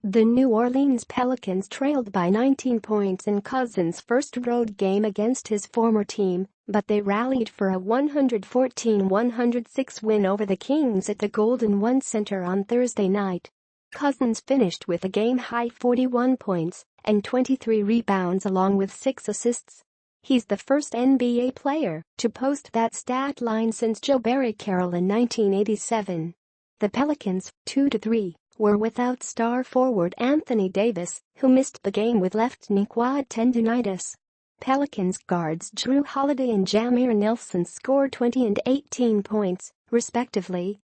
The New Orleans Pelicans trailed by 19 points in Cousins' first road game against his former team, but they rallied for a 114-106 win over the Kings at the Golden One Center on Thursday night. Cousins finished with a game-high 41 points and 23 rebounds along with 6 assists. He's the first NBA player to post that stat line since Joe Barry Carroll in 1987. The Pelicans, 2-3, were without star forward Anthony Davis, who missed the game with left knee quad tendonitis. Pelicans guards Jrue Holiday and Jameer Nelson scored 20 and 18 points, respectively.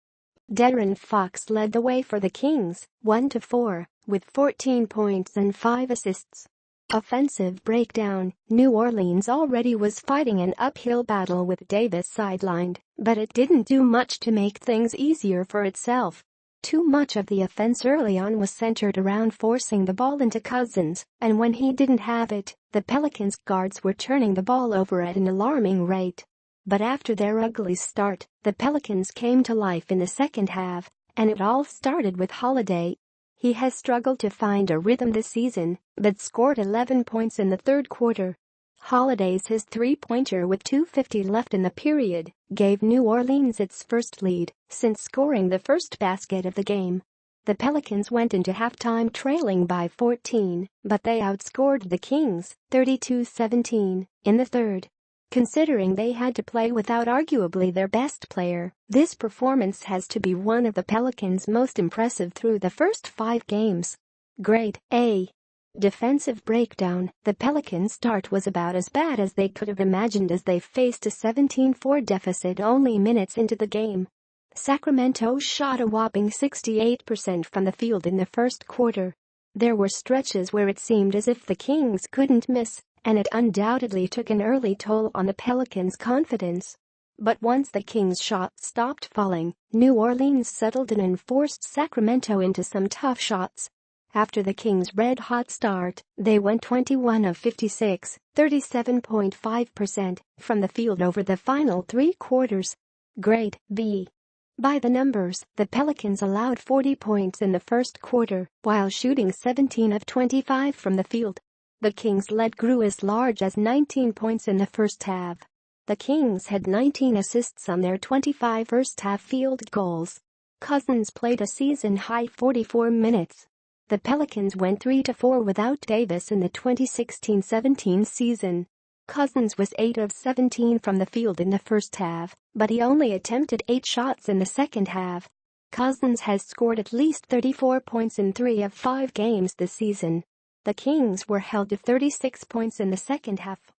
De'Aaron Fox led the way for the Kings, 1-4, with 14 points and 5 assists. Offensive breakdown: New Orleans already was fighting an uphill battle with Davis sidelined, but it didn't do much to make things easier for itself. Too much of the offense early on was centered around forcing the ball into Cousins, and when he didn't have it, the Pelicans guards were turning the ball over at an alarming rate. But after their ugly start, the Pelicans came to life in the second half, and it all started with Holiday. He has struggled to find a rhythm this season, but scored 11 points in the third quarter. Holiday's his three-pointer with 2:50 left in the period gave New Orleans its first lead since scoring the first basket of the game. The Pelicans went into halftime trailing by 14, but they outscored the Kings 32-17 in the third. Considering they had to play without arguably their best player, this performance has to be one of the Pelicans' most impressive through the first 5 games. Grade A. Defensive breakdown: the Pelicans' start was about as bad as they could have imagined as they faced a 17-4 deficit only minutes into the game. Sacramento shot a whopping 68% from the field in the first quarter. There were stretches where it seemed as if the Kings couldn't miss, and it undoubtedly took an early toll on the Pelicans' confidence. But once the Kings' shots stopped falling, New Orleans settled in and forced Sacramento into some tough shots. After the Kings' red-hot start, they went 21 of 56, 37.5%, from the field over the final 3 quarters. Grade B. By the numbers, the Pelicans allowed 40 points in the first quarter, while shooting 17 of 25 from the field. The Kings' lead grew as large as 19 points in the first half. The Kings had 19 assists on their 25 first-half field goals. Cousins played a season-high 44 minutes. The Pelicans went 3-4 without Davis in the 2016-17 season. Cousins was 8 of 17 from the field in the first half, but he only attempted 8 shots in the second half. Cousins has scored at least 34 points in 3 of 5 games this season. The Kings were held to 36 points in the second half.